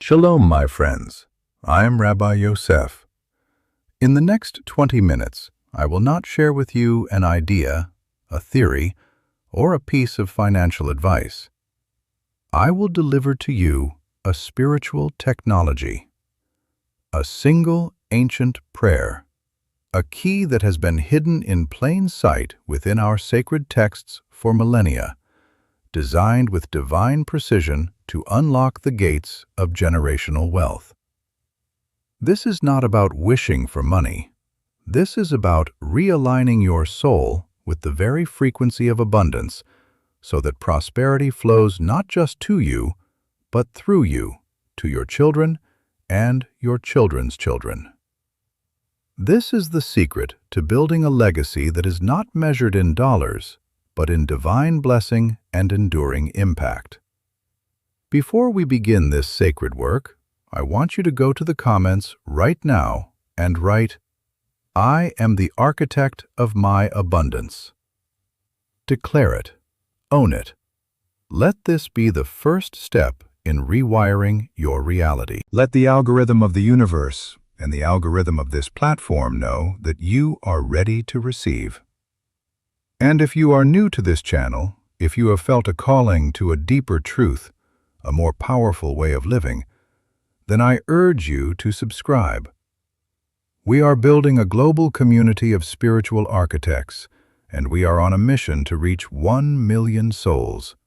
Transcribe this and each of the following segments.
Shalom, my friends. I am Rabbi Yosef. In the next 20 minutes, I will not share with you an idea, a theory, or a piece of financial advice. I will deliver to you a spiritual technology, a single ancient prayer, a key that has been hidden in plain sight within our sacred texts for millennia, designed with divine precision to unlock the gates of generational wealth. This is not about wishing for money. This is about realigning your soul with the very frequency of abundance so that prosperity flows not just to you, but through you, to your children and your children's children. This is the secret to building a legacy that is not measured in dollars, but in divine blessing and enduring impact. Before we begin this sacred work, I want you to go to the comments right now and write, "I am the architect of my abundance." Declare it. Own it. Let this be the first step in rewiring your reality. Let the algorithm of the universe and the algorithm of this platform know that you are ready to receive. And if you are new to this channel, if you have felt a calling to a deeper truth, a more powerful way of living, then I urge you to subscribe. We are building a global community of spiritual architects, and we are on a mission to reach 1 million souls.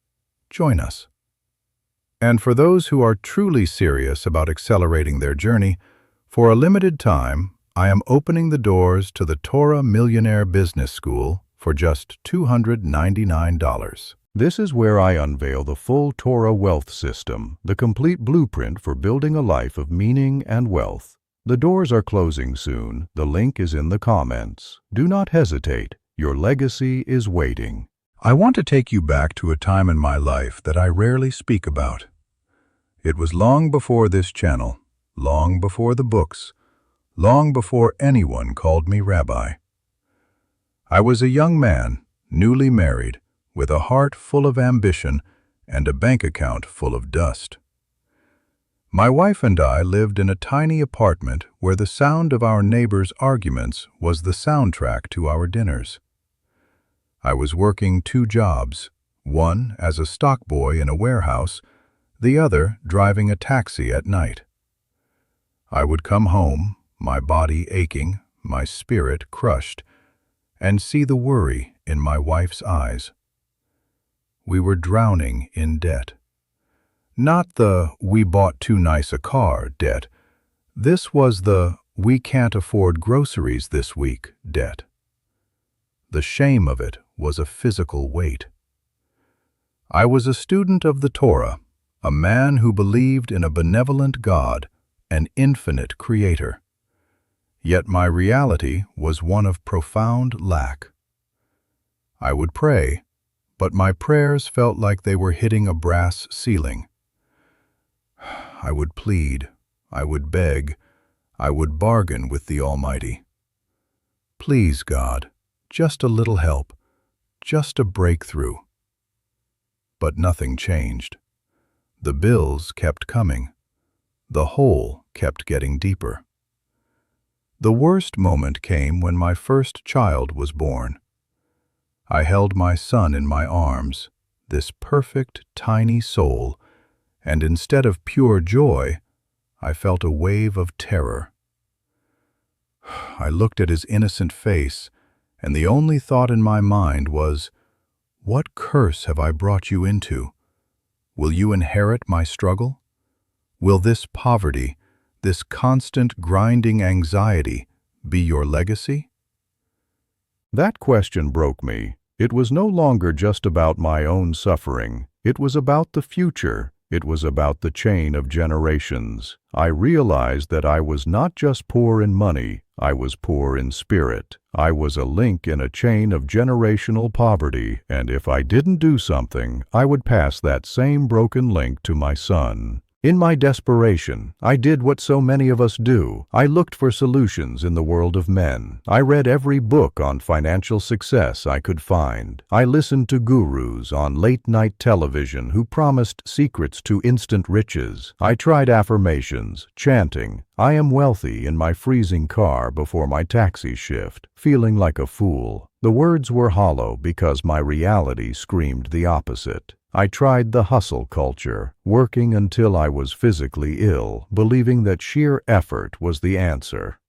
Join us. And for those who are truly serious about accelerating their journey, for a limited time, I am opening the doors to the Torah Millionaire Business School for just $299. This is where I unveil the full Torah wealth system, the complete blueprint for building a life of meaning and wealth. The doors are closing soon. The link is in the comments. Do not hesitate. Your legacy is waiting. I want to take you back to a time in my life that I rarely speak about. It was long before this channel, long before the books, long before anyone called me rabbi. I was a young man, newly married, with a heart full of ambition and a bank account full of dust. My wife and I lived in a tiny apartment where the sound of our neighbors' arguments was the soundtrack to our dinners. I was working 2 jobs, one as a stock boy in a warehouse, the other driving a taxi at night. I would come home, my body aching, my spirit crushed, and see the worry in my wife's eyes. We were drowning in debt. Not the "we bought too nice a car" debt. This was the "we can't afford groceries this week" debt. The shame of it was a physical weight. I was a student of the Torah, a man who believed in a benevolent God, an infinite creator. Yet my reality was one of profound lack. I would pray, but my prayers felt like they were hitting a brass ceiling. I would plead, I would beg, I would bargain with the Almighty. Please, God, just a little help, just a breakthrough. But nothing changed. The bills kept coming. The hole kept getting deeper. The worst moment came when my first child was born. I held my son in my arms, this perfect, tiny soul, and instead of pure joy, I felt a wave of terror. I looked at his innocent face, and the only thought in my mind was, "What curse have I brought you into? Will you inherit my struggle? Will this poverty, this constant grinding anxiety, be your legacy?" That question broke me. It was no longer just about my own suffering. It was about the future. It was about the chain of generations. I realized that I was not just poor in money, I was poor in spirit. I was a link in a chain of generational poverty, and if I didn't do something, I would pass that same broken link to my son. In my desperation, I did what so many of us do. I looked for solutions in the world of men. I read every book on financial success I could find. I listened to gurus on late-night television who promised secrets to instant riches. I tried affirmations, chanting, "I am wealthy" in my freezing car before my taxi shift, feeling like a fool. The words were hollow because my reality screamed the opposite. I tried the hustle culture, working until I was physically ill, believing that sheer effort was the answer.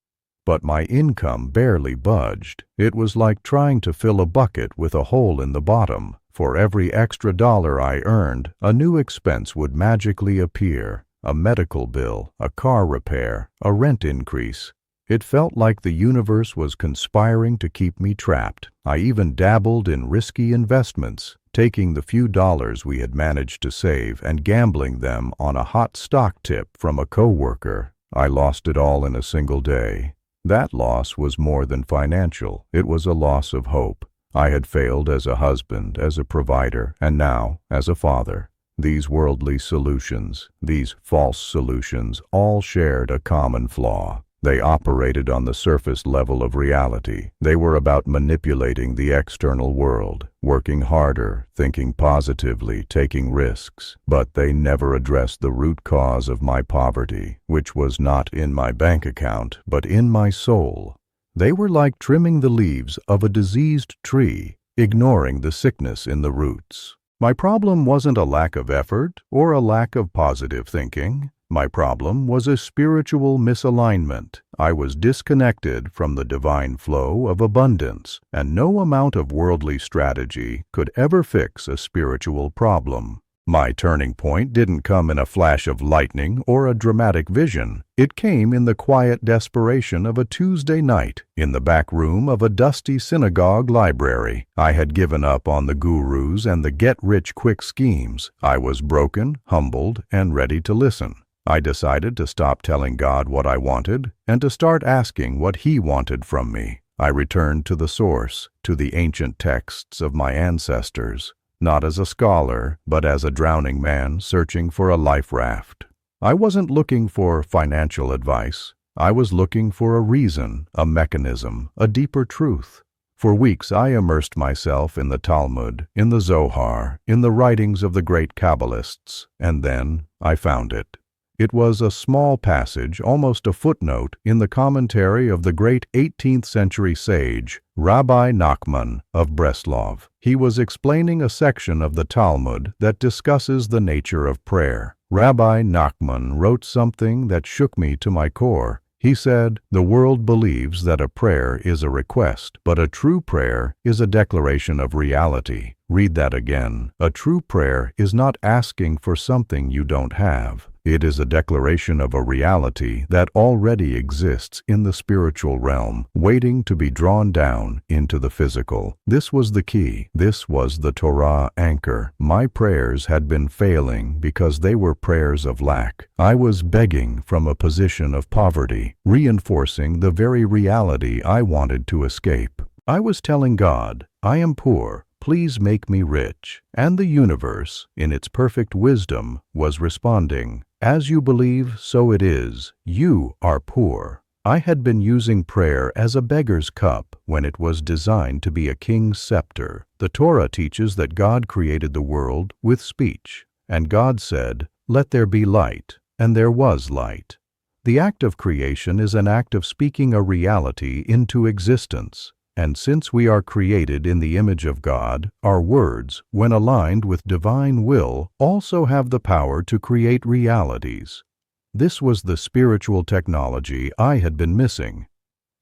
But my income barely budged. It was like trying to fill a bucket with a hole in the bottom. For every extra dollar I earned, a new expense would magically appear. A medical bill, a car repair, a rent increase. It felt like the universe was conspiring to keep me trapped. I even dabbled in risky investments, taking the few dollars we had managed to save and gambling them on a hot stock tip from a coworker. I lost it all in a single day. That loss was more than financial. It was a loss of hope. I had failed as a husband, as a provider, and now as a father. These worldly solutions, these false solutions, all shared a common flaw. They operated on the surface level of reality. They were about manipulating the external world, working harder, thinking positively, taking risks. But they never addressed the root cause of my poverty, which was not in my bank account, but in my soul. They were like trimming the leaves of a diseased tree, ignoring the sickness in the roots. My problem wasn't a lack of effort or a lack of positive thinking. My problem was a spiritual misalignment. I was disconnected from the divine flow of abundance, and no amount of worldly strategy could ever fix a spiritual problem. My turning point didn't come in a flash of lightning or a dramatic vision. It came in the quiet desperation of a Tuesday night in the back room of a dusty synagogue library. I had given up on the gurus and the get-rich-quick schemes. I was broken, humbled, and ready to listen. I decided to stop telling God what I wanted and to start asking what He wanted from me. I returned to the source, to the ancient texts of my ancestors, not as a scholar, but as a drowning man searching for a life raft. I wasn't looking for financial advice. I was looking for a reason, a mechanism, a deeper truth. For weeks I immersed myself in the Talmud, in the Zohar, in the writings of the great Kabbalists, and then I found it. It was a small passage, almost a footnote, in the commentary of the great 18th century sage, Rabbi Nachman of Breslov. He was explaining a section of the Talmud that discusses the nature of prayer. Rabbi Nachman wrote something that shook me to my core. He said, "The world believes that a prayer is a request, but a true prayer is a declaration of reality." Read that again. A true prayer is not asking for something you don't have. It is a declaration of a reality that already exists in the spiritual realm, waiting to be drawn down into the physical. This was the key. This was the Torah anchor. My prayers had been failing because they were prayers of lack. I was begging from a position of poverty, reinforcing the very reality I wanted to escape. I was telling God, "I am poor. Please make me rich." And the universe, in its perfect wisdom, was responding, "As you believe, so it is. You are poor." I had been using prayer as a beggar's cup when it was designed to be a king's scepter. The Torah teaches that God created the world with speech, and God said, "Let there be light," and there was light. The act of creation is an act of speaking a reality into existence. And since we are created in the image of God, our words, when aligned with divine will, also have the power to create realities. This was the spiritual technology I had been missing.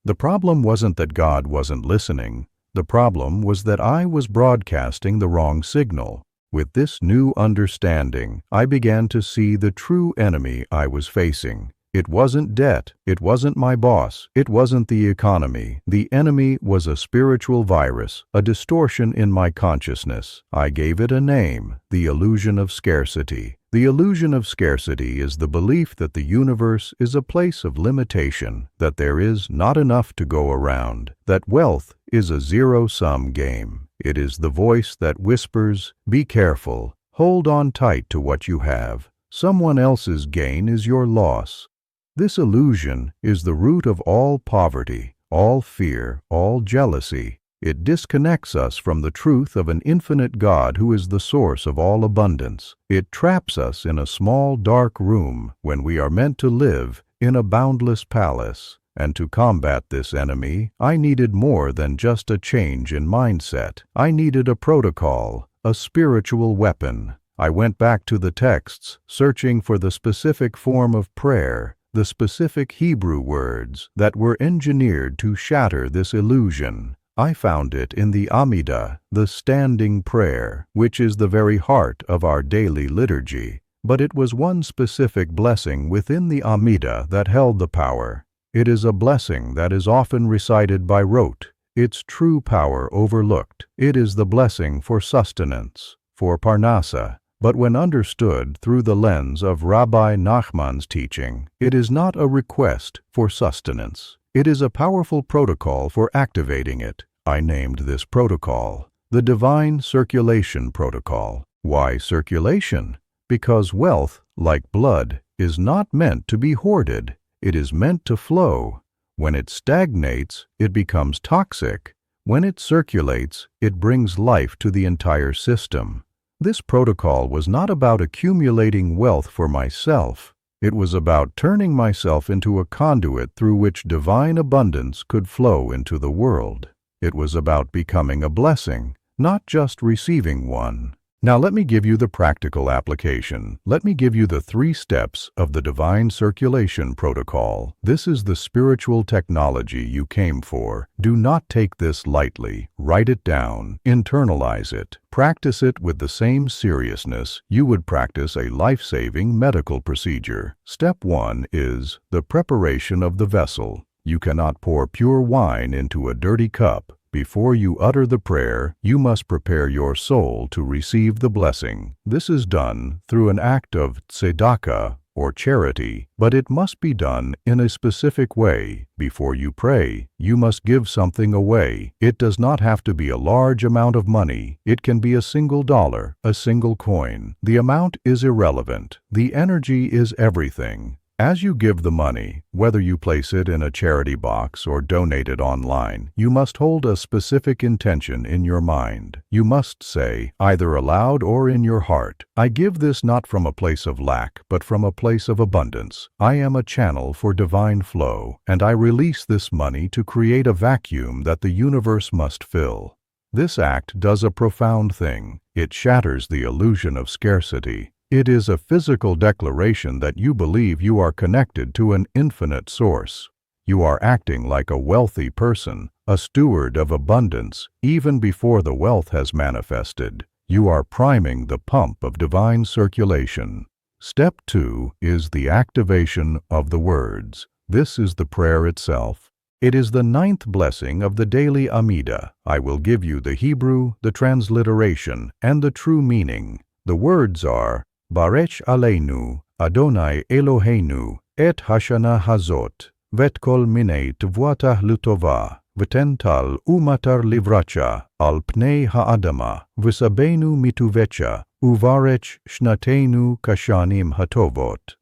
The problem wasn't that God wasn't listening. The problem was that I was broadcasting the wrong signal. With this new understanding, I began to see the true enemy I was facing. It wasn't debt. It wasn't my boss. It wasn't the economy. The enemy was a spiritual virus, a distortion in my consciousness. I gave it a name, the illusion of scarcity. The illusion of scarcity is the belief that the universe is a place of limitation, that there is not enough to go around, that wealth is a zero-sum game. It is the voice that whispers, "Be careful. Hold on tight to what you have. Someone else's gain is your loss. This illusion is the root of all poverty, all fear, all jealousy. It disconnects us from the truth of an infinite God who is the source of all abundance. It traps us in a small dark room when we are meant to live in a boundless palace. And to combat this enemy, I needed more than just a change in mindset. I needed a protocol, a spiritual weapon. I went back to the texts, searching for the specific form of prayer, the specific Hebrew words that were engineered to shatter this illusion. I found it in the Amidah, the standing prayer, which is the very heart of our daily liturgy. But it was one specific blessing within the Amidah that held the power. It is a blessing that is often recited by rote, its true power overlooked. It is the blessing for sustenance, for parnasa. But when understood through the lens of Rabbi Nachman's teaching, it is not a request for sustenance. It is a powerful protocol for activating it. I named this protocol the Divine Circulation Protocol. Why circulation? Because wealth, like blood, is not meant to be hoarded. It is meant to flow. When it stagnates, it becomes toxic. When it circulates, it brings life to the entire system. This protocol was not about accumulating wealth for myself. It was about turning myself into a conduit through which divine abundance could flow into the world. It was about becoming a blessing, not just receiving one. Now let me give you the practical application. Let me give you the 3 steps of the Divine Circulation Protocol. This is the spiritual technology you came for. Do not take this lightly. Write it down. Internalize it. Practice it with the same seriousness you would practice a life-saving medical procedure. Step 1 is the preparation of the vessel. You cannot pour pure wine into a dirty cup. Before you utter the prayer, you must prepare your soul to receive the blessing. This is done through an act of tzedakah, or charity, but it must be done in a specific way. Before you pray, you must give something away. It does not have to be a large amount of money. It can be a single dollar, a single coin. The amount is irrelevant. The energy is everything. As you give the money, whether you place it in a charity box or donate it online, you must hold a specific intention in your mind. You must say, either aloud or in your heart, I give this not from a place of lack, but from a place of abundance. I am a channel for divine flow, and I release this money to create a vacuum that the universe must fill. This act does a profound thing. It shatters the illusion of scarcity. It is a physical declaration that you believe you are connected to an infinite source. You are acting like a wealthy person, a steward of abundance, even before the wealth has manifested. You are priming the pump of divine circulation. Step 2 is the activation of the words. This is the prayer itself. It is the 9th blessing of the daily Amidah. I will give you the Hebrew, the transliteration, and the true meaning. The words are, Barech Aleinu, Adonai Eloheinu, et Hashana Hazot, vet kol minei tvuatah lutova, v'tental umatar livracha, al pnei ha'adama, v'sabenu mituvecha, uvarech shnatenu kashanim hatovot.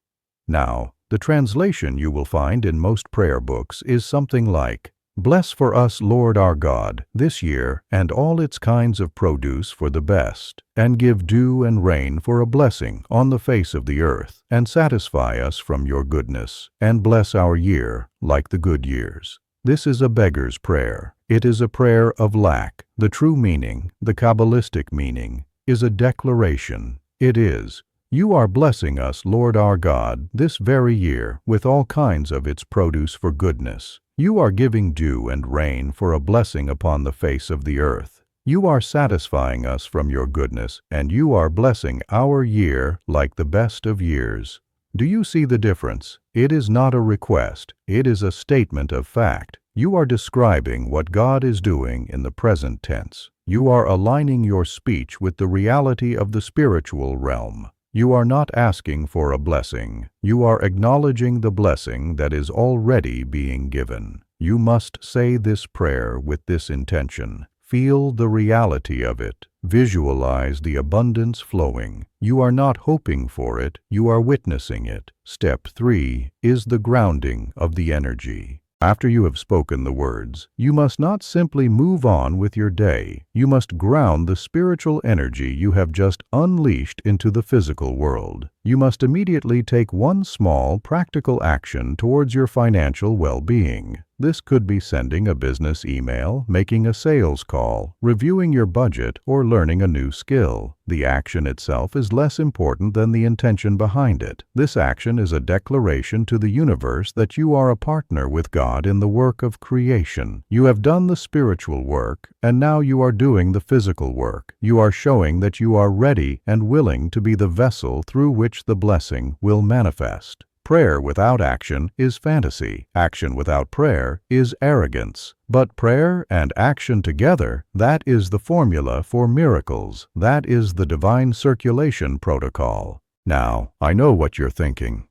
Now, the translation you will find in most prayer books is something like, Bless for us, Lord our God, this year and all its kinds of produce for the best, and give dew and rain for a blessing on the face of the earth, and satisfy us from your goodness, and bless our year like the good years. This is a beggar's prayer. It is a prayer of lack. The true meaning, the Kabbalistic meaning, is a declaration. It is, You are blessing us, Lord our God, this very year with all kinds of its produce for goodness. You are giving dew and rain for a blessing upon the face of the earth. You are satisfying us from your goodness, and you are blessing our year like the best of years. Do you see the difference? It is not a request. It is a statement of fact. You are describing what God is doing in the present tense. You are aligning your speech with the reality of the spiritual realm. You are not asking for a blessing. You are acknowledging the blessing that is already being given. You must say this prayer with this intention. Feel the reality of it. Visualize the abundance flowing. You are not hoping for it, you are witnessing it. Step 3 is the grounding of the energy. After you have spoken the words, you must not simply move on with your day. You must ground the spiritual energy you have just unleashed into the physical world. You must immediately take one small, practical action towards your financial well-being. This could be sending a business email, making a sales call, reviewing your budget, or learning a new skill. The action itself is less important than the intention behind it. This action is a declaration to the universe that you are a partner with God in the work of creation. You have done the spiritual work, and now you are doing the physical work. You are showing that you are ready and willing to be the vessel through which the blessing will manifest. Prayer without action is fantasy. Action without prayer is arrogance. But prayer and action together, that is the formula for miracles. That is the divine circulation protocol. Now, I know what you're thinking.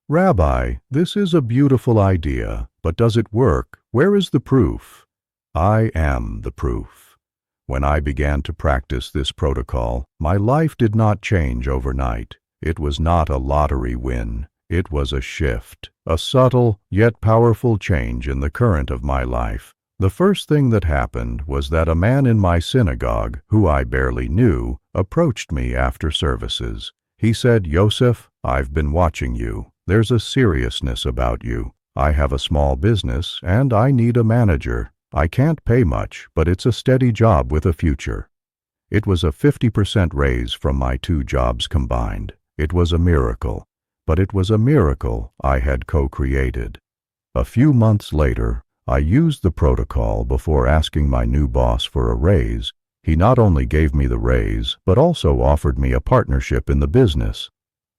Rabbi, this is a beautiful idea, but does it work? Where is the proof? I am the proof. When I began to practice this protocol, my life did not change overnight. It was not a lottery win. It was a shift, a subtle yet powerful change in the current of my life. The first thing that happened was that a man in my synagogue, who I barely knew, approached me after services. He said, "Yosef, I've been watching you. There's a seriousness about you. I have a small business and I need a manager. I can't pay much, but it's a steady job with a future." It was a 50% raise from my 2 jobs combined. It was a miracle. But it was a miracle I had co-created. A few months later, I used the protocol before asking my new boss for a raise. He not only gave me the raise, but also offered me a partnership in the business.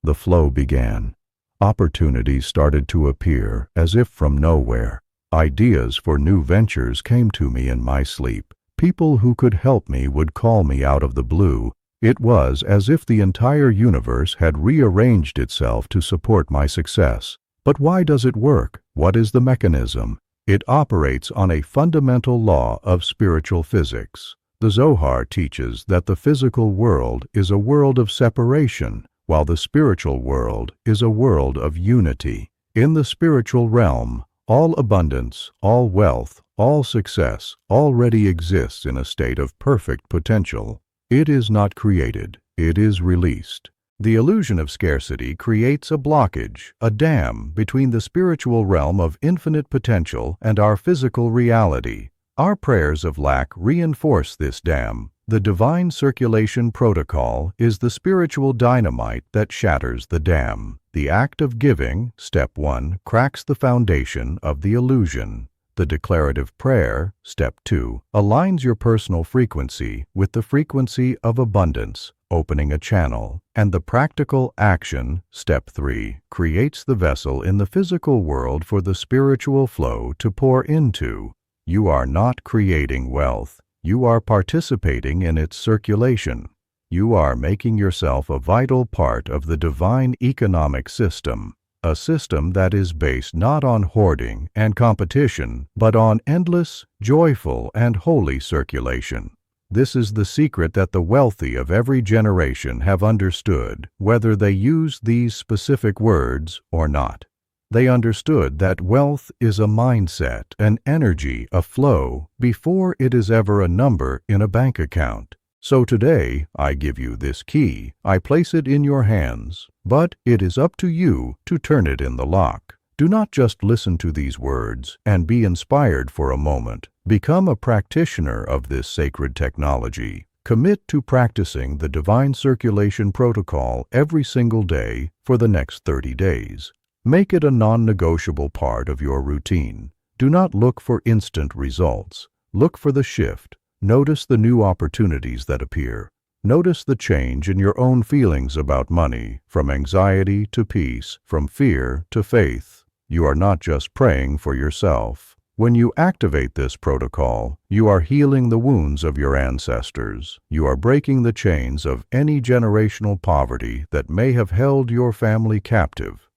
The flow began. Opportunities started to appear as if from nowhere. Ideas for new ventures came to me in my sleep. People who could help me would call me out of the blue. It was as if the entire universe had rearranged itself to support my success. But why does it work? What is the mechanism? It operates on a fundamental law of spiritual physics. The Zohar teaches that the physical world is a world of separation, while the spiritual world is a world of unity. In the spiritual realm, all abundance, all wealth, all success already exists in a state of perfect potential. It is not created, it is released. The illusion of scarcity creates a blockage, a dam between the spiritual realm of infinite potential and our physical reality. Our prayers of lack reinforce this dam. The divine circulation protocol is the spiritual dynamite that shatters the dam. The act of giving, step 1, cracks the foundation of the illusion. The declarative prayer, step 2, aligns your personal frequency with the frequency of abundance, opening a channel. And the practical action, step 3, creates the vessel in the physical world for the spiritual flow to pour into. You are not creating wealth. You are participating in its circulation. You are making yourself a vital part of the divine economic system. A system that is based not on hoarding and competition, but on endless, joyful, and holy circulation. This is the secret that the wealthy of every generation have understood, whether they use these specific words or not. They understood that wealth is a mindset, an energy, a flow, before it is ever a number in a bank account. So today, I give you this key. I place it in your hands, but it is up to you to turn it in the lock. Do not just listen to these words and be inspired for a moment. Become a practitioner of this sacred technology. Commit to practicing the divine circulation protocol every single day for the next 30 days. Make it a non-negotiable part of your routine. Do not look for instant results. Look for the shift. Notice the new opportunities that appear. Notice the change in your own feelings about money, from anxiety to peace, from fear to faith. You are not just praying for yourself. When you activate this protocol, you are healing the wounds of your ancestors. You are breaking the chains of any generational poverty that may have held your family captive.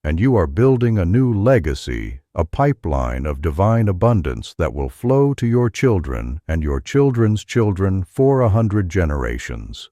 and you are building a new legacy, a pipeline of divine abundance that will flow to your children and your children's children for 100 generations.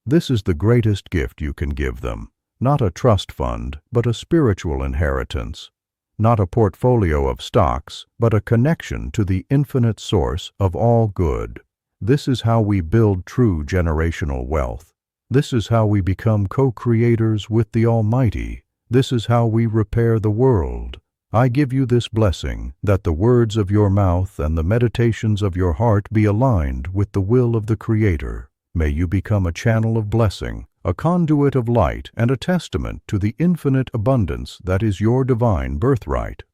This is the greatest gift you can give them, not a trust fund, but a spiritual inheritance, not a portfolio of stocks, but a connection to the infinite source of all good. This is how we build true generational wealth. This is how we become co-creators with the Almighty. This is how we repair the world. I give you this blessing, that the words of your mouth and the meditations of your heart be aligned with the will of the Creator. May you become a channel of blessing, a conduit of light, and a testament to the infinite abundance that is your divine birthright.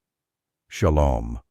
Shalom.